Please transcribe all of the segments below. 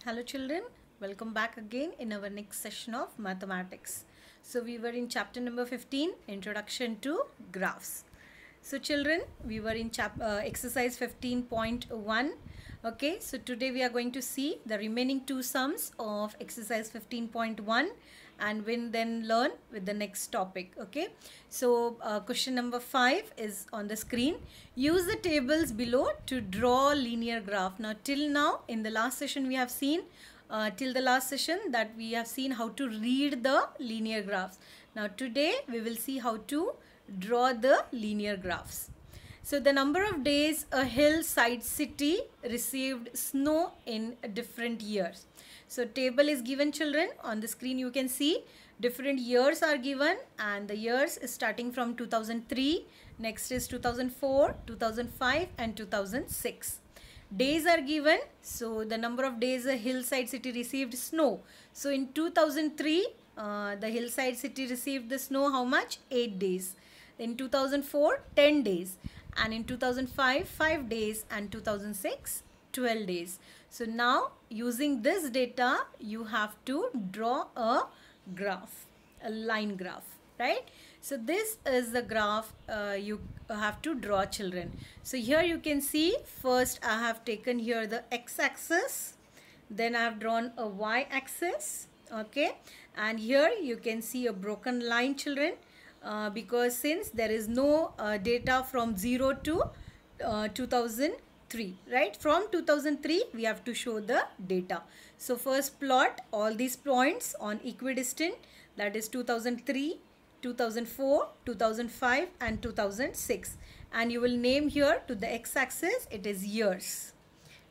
Hello children, welcome back again in our next session of mathematics. So we were in chapter number 15, Introduction to Graphs. So children, we were in exercise 15.1. Okay, so today we are going to see the remaining two sums of exercise 15.1 and we'll then learn with the next topic. Okay, so question number 5 is on the screen. Use the tables below to draw linear graph. Now till now in the last session we have seen till the last session that we have seen how to read the linear graphs. Now today we will see how to draw the linear graphs. So the number of days a hillside city received snow in different years. So table is given children. On the screen you can see different years are given and the years is starting from 2003, next is 2004, 2005 and 2006. Days are given, so the number of days a hillside city received snow. So in 2003 the hillside city received the snow how much? 8 days. In 2004 10 days and in 2005 5 days and 2006 12 days. So now using this data you have to draw a graph, a line graph, right? So this is the graph you have to draw children. So here you can see first I have taken here the x-axis, then I have drawn a y-axis, okay, and here you can see a broken line children. Because since there is no data from 0 to 2003, right? From 2003 we have to show the data. So first plot all these points on equidistant, that is 2003, 2004, 2005 and 2006, and you will name here to the x-axis it is years,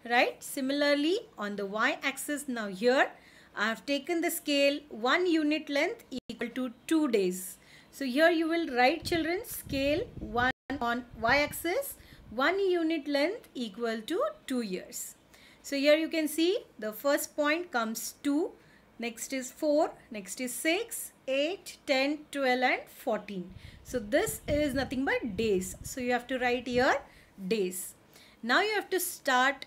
right? Similarly on the y-axis, now here I have taken the scale 1 unit length equal to 2 days. So here you will write children scale 1 on y-axis, 1 unit length equal to 2 years. So here you can see the first point comes 2, next is 4, next is 6, 8, 10, 12 and 14. So this is nothing but days. So you have to write here days. Now you have to start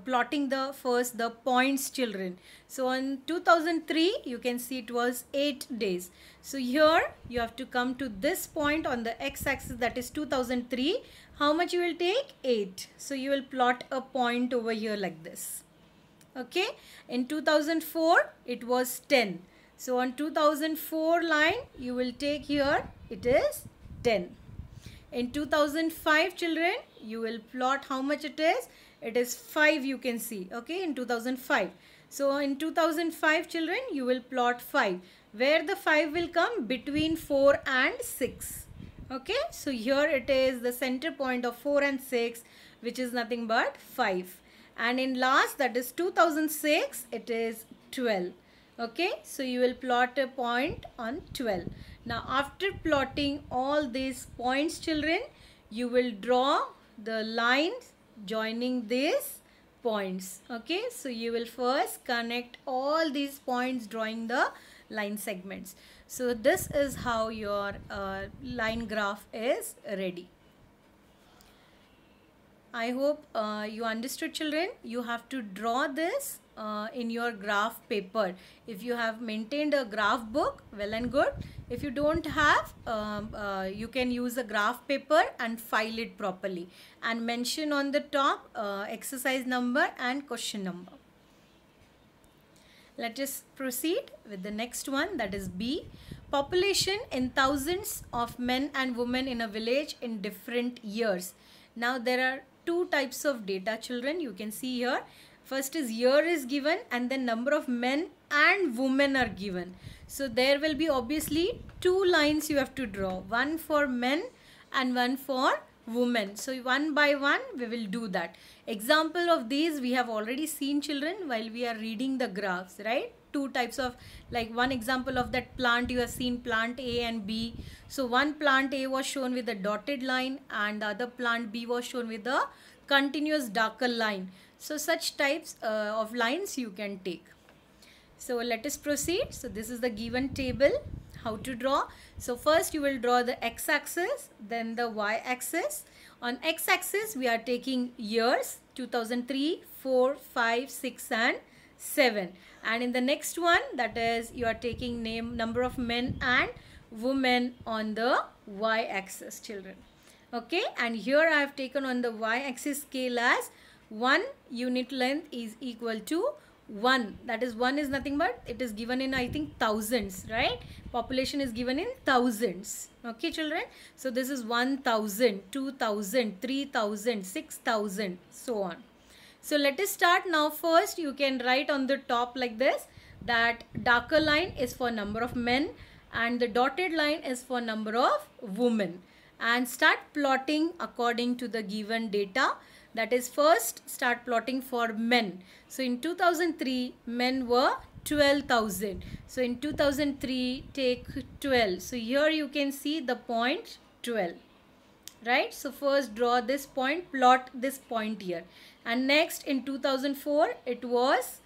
plotting the points children. So on 2003 you can see it was 8 days. So here you have to come to this point on the x-axis, that is 2003. How much you will take? 8. So you will plot a point over here like this. Okay. In 2004 it was 10. So on 2004 line you will take here it is 10. In 2005 children you will plot how much it is. It is 5 you can see, okay, in 2005. So in 2005 children you will plot 5. Where the 5 will come? Between 4 and 6. Okay, so here it is the center point of 4 and 6, which is nothing but 5. And in last, that is 2006, it is 12. Okay, so you will plot a point on 12. Now after plotting all these points children, you will draw the lines joining these points. Okay, so you will first connect all these points drawing the line segments. So this is how your line graph is ready. I hope you understood children. You have to draw this in your graph paper. If you have maintained a graph book, well and good. If you don't have, you can use a graph paper and file it properly and mention on the top exercise number and question number. Let us proceed with the next one, that is B. Population in thousands of men and women in a village in different years. Now there are two types of data children you can see here. First is year is given and then number of men and women are given. So there will be obviously two lines you have to draw, one for men and one for women. So one by one we will do that. Example of these we have already seen children while we are reading the graphs, right? Two types of, like one example of that plant you have seen, plant A and B. So one plant A was shown with a dotted line and the other plant B was shown with a continuous darker line. So such types of lines you can take. So let us proceed. So this is the given table, how to draw. So first you will draw the x-axis, then the y-axis. On x-axis we are taking years 2003, 4, 5, 6 and 7. And in the next one, that is you are taking number of men and women on the y-axis, children. Okay, and here I have taken on the y-axis scale as 1 unit length is equal to 1. That is 1 is nothing but it is given in, I think, thousands, right? Population is given in thousands. Okay, children. So this is 1000, 2000, 3000, 6000, so on. So let us start now. First, you can write on the top like this, that darker line is for number of men and the dotted line is for number of women. And start plotting according to the given data. That is, first start plotting for men. So in 2003, men were 12,000. So in 2003, take 12. So here you can see the point 12. Right? So first draw this point, plot this point here. And next in 2004, it was,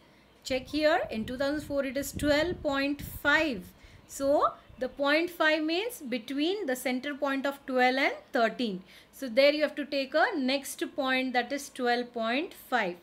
check here, in 2004 it is 12.5. So the 0.5 means between the center point of 12 and 13. So there you have to take a next point, that is 12.5.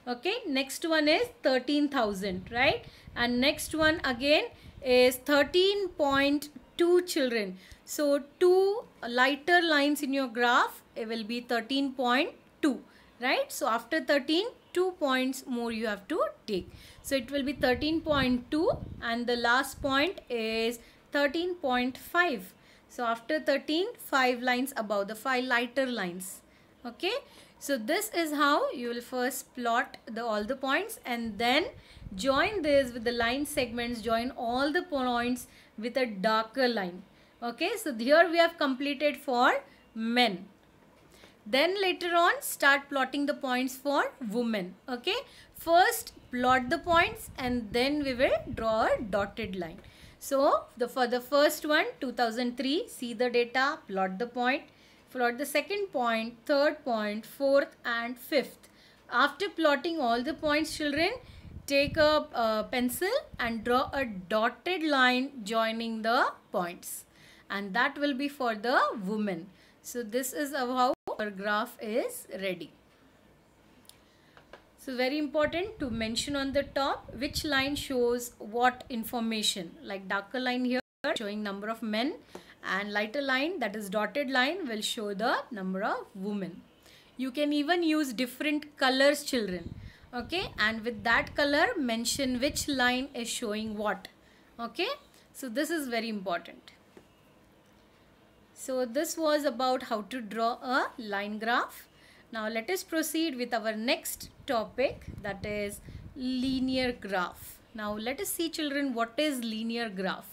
Okay, next one is 13,000, right? And next one again is 13.2, children. So 2 lighter lines in your graph, it will be 13.2, right? So after 13, 2 points more you have to take. So it will be 13.2 and the last point is 13.5. So after 13, 5 lines above, the 5 lighter lines. Okay. So this is how you will first plot all the points and then join this with the line segments, join all the points with a darker line. Okay. So here we have completed for men. Then later on start plotting the points for women. Okay. First plot the points and then we will draw a dotted line. So for the first one, 2003, see the data, plot the point, plot the second point, third point, fourth and fifth. After plotting all the points, children, take a pencil and draw a dotted line joining the points. And that will be for the woman. So this is how our graph is ready. So very important to mention on the top which line shows what information. Like darker line here showing number of men and lighter line, that is dotted line, will show the number of women. You can even use different colors, children. Okay, and with that color mention which line is showing what. Okay, so this is very important. So this was about how to draw a line graph. Now let us proceed with our next topic, that is linear graph. Now let us see, children, what is linear graph.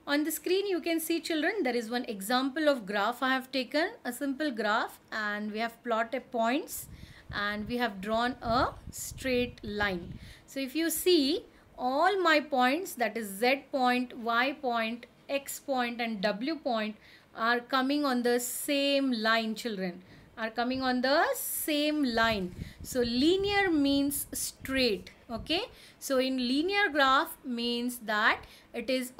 On the screen you can see, children, there is one example of graph. I have taken a simple graph and we have plotted points and we have drawn a straight line. So if you see all my points, that is Z point, Y point, X point and W point, are coming on the same line, children. Are coming on the same line. So linear means straight. Okay, so in linear graph means that it is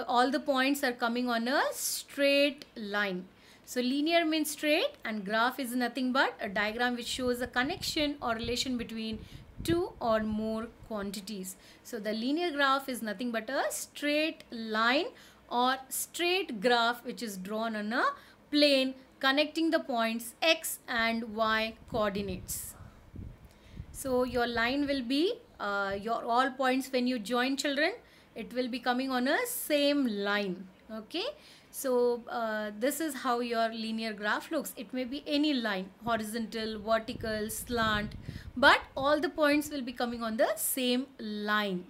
all the points are coming on a straight line. So linear means straight and graph is nothing but a diagram which shows a connection or relation between two or more quantities. So the linear graph is nothing but a straight line or straight graph which is drawn on a plane connecting the points X and Y coordinates. So your line will be your all points when you join, children, it will be coming on a same line. Okay, so this is how your linear graph looks. It may be any line, horizontal, vertical, slant, but all the points will be coming on the same line.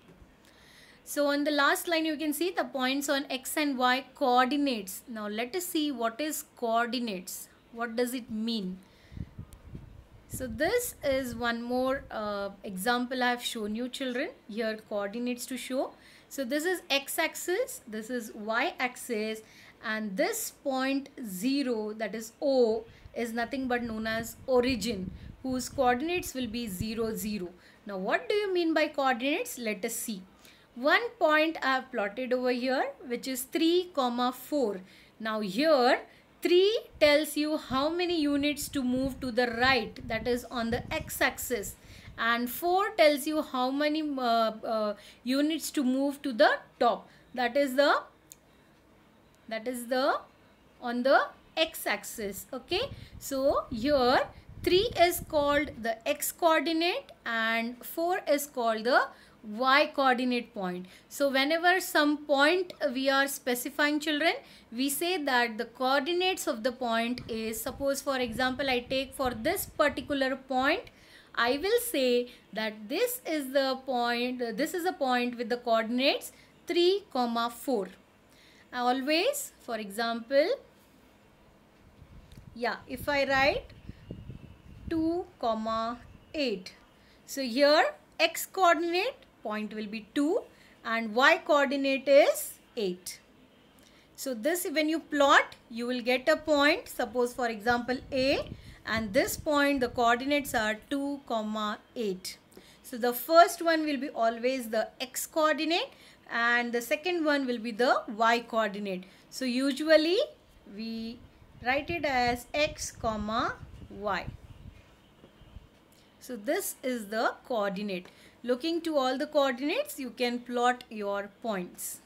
So on the last line you can see the points on X and Y coordinates. Now let us see what is coordinates. What does it mean? So this is one more example I have shown you, children. Here coordinates to show. So this is X axis, this is Y axis, and this point 0, that is O, is nothing but known as origin, whose coordinates will be 0, 0. Now what do you mean by coordinates? Let us see. One point I have plotted over here which is 3, 4. Now here 3 tells you how many units to move to the right, that is on the x-axis, and 4 tells you how many units to move to the top, that is the on the x-axis. Okay, so here 3 is called the x coordinate and 4 is called the y coordinate point. So whenever some point we are specifying, children, we say that the coordinates of the point is, suppose for example I take for this particular point, I will say that this is the point, this is a point with the coordinates 3, 4. Always, for example, yeah, if I write 2, 8. So here x coordinate point will be 2 and y coordinate is 8. So this, when you plot, you will get a point, suppose for example A, and this point the coordinates are 2, 8. So the first one will be always the x coordinate and the second one will be the y coordinate. So usually we write it as x, y. So this is the coordinate. Looking to all the coordinates, you can plot your points.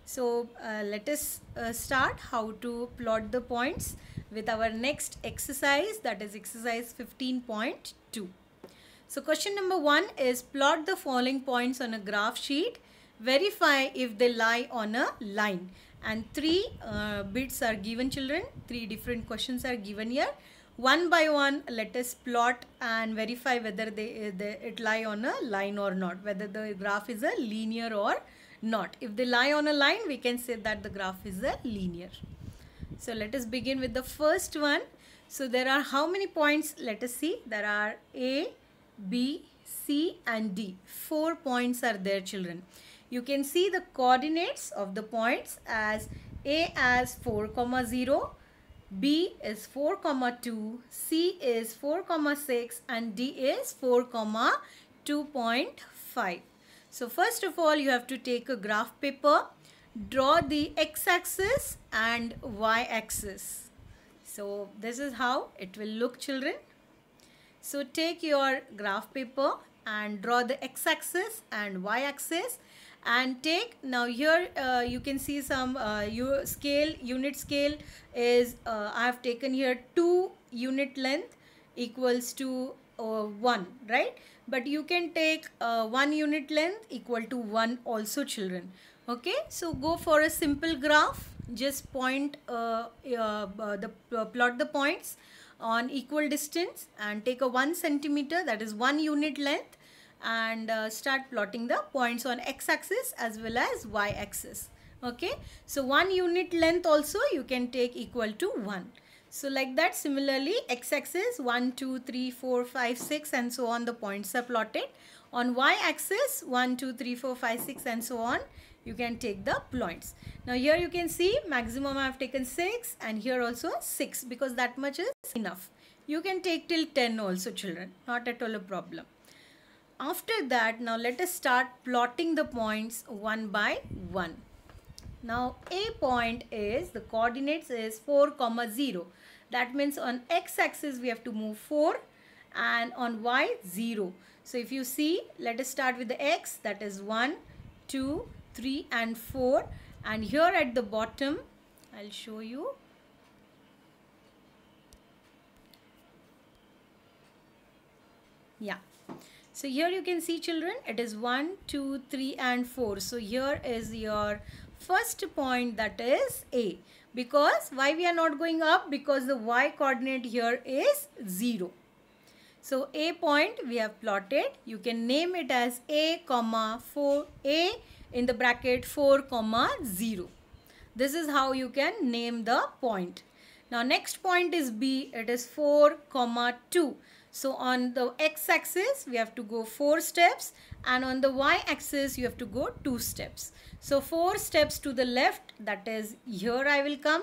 So let us start how to plot the points with our next exercise, that is exercise 15.2. So question number 1 is plot the following points on a graph sheet. Verify if they lie on a line. And 3 bits are given, children. 3 different questions are given here. One by one, let us plot and verify whether it lie on a line or not, whether the graph is a linear or not. If they lie on a line, we can say that the graph is a linear. So let us begin with the first one. So there are how many points? Let us see. There are A, B, C and D. 4 points are there, children. You can see the coordinates of the points as A as 4, 0, B is 4, 2, C is 4, 6 and D is 4, 2.5. So first of all, you have to take a graph paper, draw the x-axis and y-axis. So this is how it will look, children. So take your graph paper and draw the x-axis and y-axis, and take, now here you can see some unit scale is I have taken here 2 unit length equals to 1, right? But you can take 1 unit length equal to 1 also, children. Okay, so go for a simple graph. Just point plot the points on equal distance and take a 1 centimeter, that is 1 unit length, and start plotting the points on x-axis as well as y-axis. Okay, so 1 unit length also you can take equal to 1. So like that, similarly x-axis 1, 2, 3, 4, 5, 6 and so on, the points are plotted. On y-axis 1, 2, 3, 4, 5, 6 and so on, you can take the points. Now here you can see maximum I have taken 6 and here also 6 because that much is enough. You can take till 10 also, children, not at all a problem. After that, now let us start plotting the points one by one. Now A point is, the coordinates is 4, 0. That means on x-axis we have to move 4 and on y 0. So if you see, let us start with the x, that is 1, 2, 3 and 4, and here at the bottom I'll show you. Yeah. So here you can see, children, it is 1, 2, 3 and 4. So here is your first point, that is A. Because why we are not going up? Because the y coordinate here is 0. So A point we have plotted. You can name it as A, 4, A in the bracket 4, 0. This is how you can name the point. Now next point is B. It is 4, 2. So on the x-axis we have to go 4 steps and on the y-axis you have to go 2 steps. So 4 steps to the left, that is here I will come,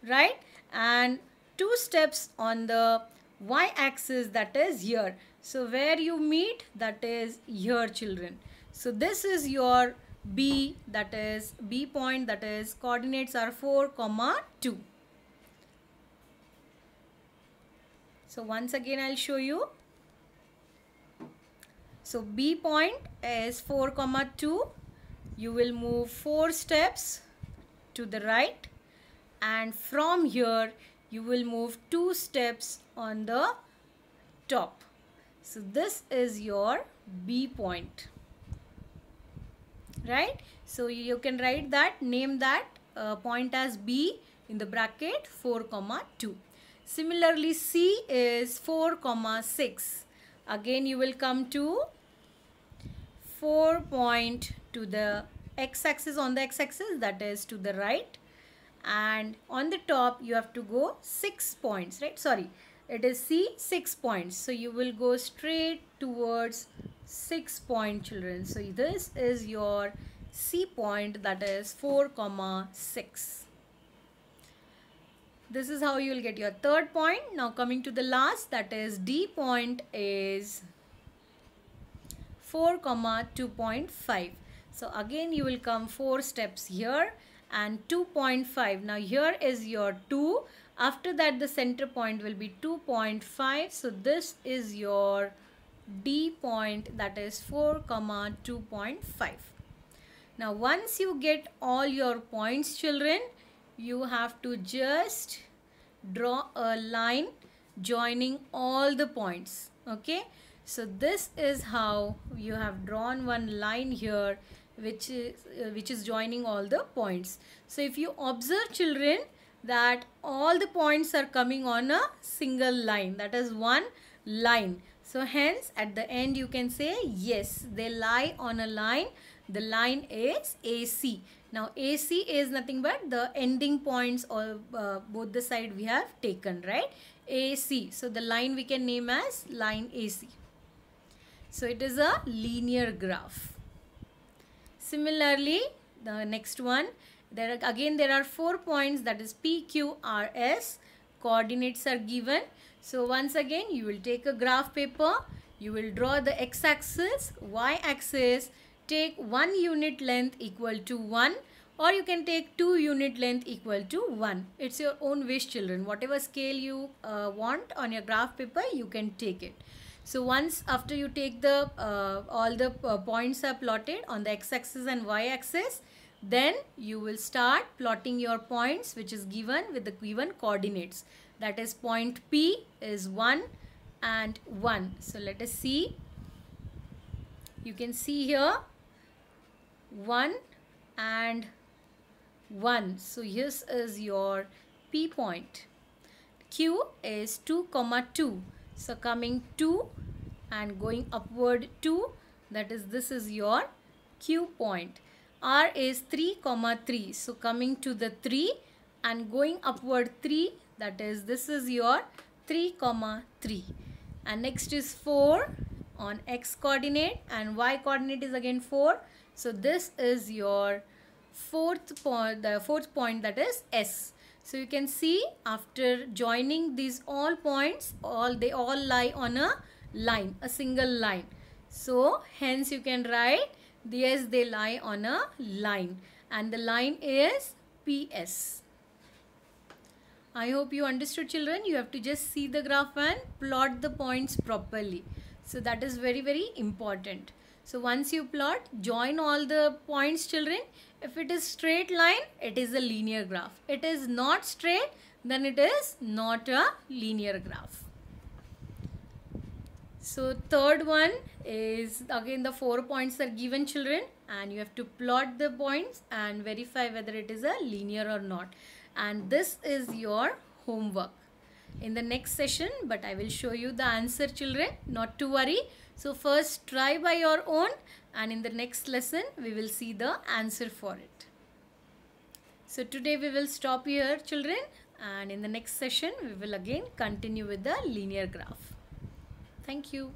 right? And 2 steps on the y-axis, that is here. So where you meet, that is here, children. So this is your B, that is B point, that is coordinates are 4, 2. So once again I'll show you. So B point is 4, 2. You will move 4 steps to the right, and from here you will move 2 steps on the top. So this is your B point, right? So you can write that, name that point as B in the bracket 4, 2. Similarly, C is 4, 6. Again you will come to 4 point to the x-axis, on the x-axis, that is to the right, and on the top you have to go 6 points, right? Sorry, it is C, 6 points. So you will go straight towards 6 point, children. So this is your C point, that is 4, 6. This is how you will get your third point. Now coming to the last, that is D point is 4, 2.5. So again you will come 4 steps here and 2.5. Now here is your 2. After that the center point will be 2.5. So this is your D point, that is 4, 2.5. Now once you get all your points, children, you have to just draw a line joining all the points. Okay, so this is how you have drawn one line here which is joining all the points. So if you observe, children, that all the points are coming on a single line, that is one line. So hence at the end you can say yes, they lie on a line. The line is AC. Now AC is nothing but the ending points, or both the side we have taken, right? AC. So the line we can name as line AC. So it is a linear graph. Similarly, the next one, there are 4 points, that is P, Q, R, S. Coordinates are given. So once again you will take a graph paper, you will draw the x-axis, y-axis, take 1 unit length equal to 1, or you can take 2 unit length equal to 1. It's your own wish, children. Whatever scale you want on your graph paper, you can take it. So once after you take the all the points are plotted on the x-axis and y-axis, then you will start plotting your points which is given with the given coordinates. That is point P is 1 and 1. So let us see. You can see here 1 and 1. So this is your P point. Q is 2, 2. So coming 2 and going upward 2, that is this is your Q point. R is 3, 3. So coming to the 3 and going upward 3, that is this is your 3, 3. And next is 4 on x coordinate, and y coordinate is again 4. So this is your fourth point, the fourth point, that is S. So you can see after joining these all points, they all lie on a line, a single line. So hence you can write, yes, they lie on a line, and the line is PS. I hope you understood, children. You have to just see the graph and plot the points properly. So that is very, very important. So once you plot, join all the points, children. If it is straight line, it is a linear graph. It is not straight, then it is not a linear graph. So third one is again the 4 points are given, children, and you have to plot the points and verify whether it is a linear or not. And this is your homework in the next session, but I will show you the answer, children, not to worry. So first try by your own, and in the next lesson we will see the answer for it. So today we will stop here, children, and in the next session we will again continue with the linear graph. Thank you.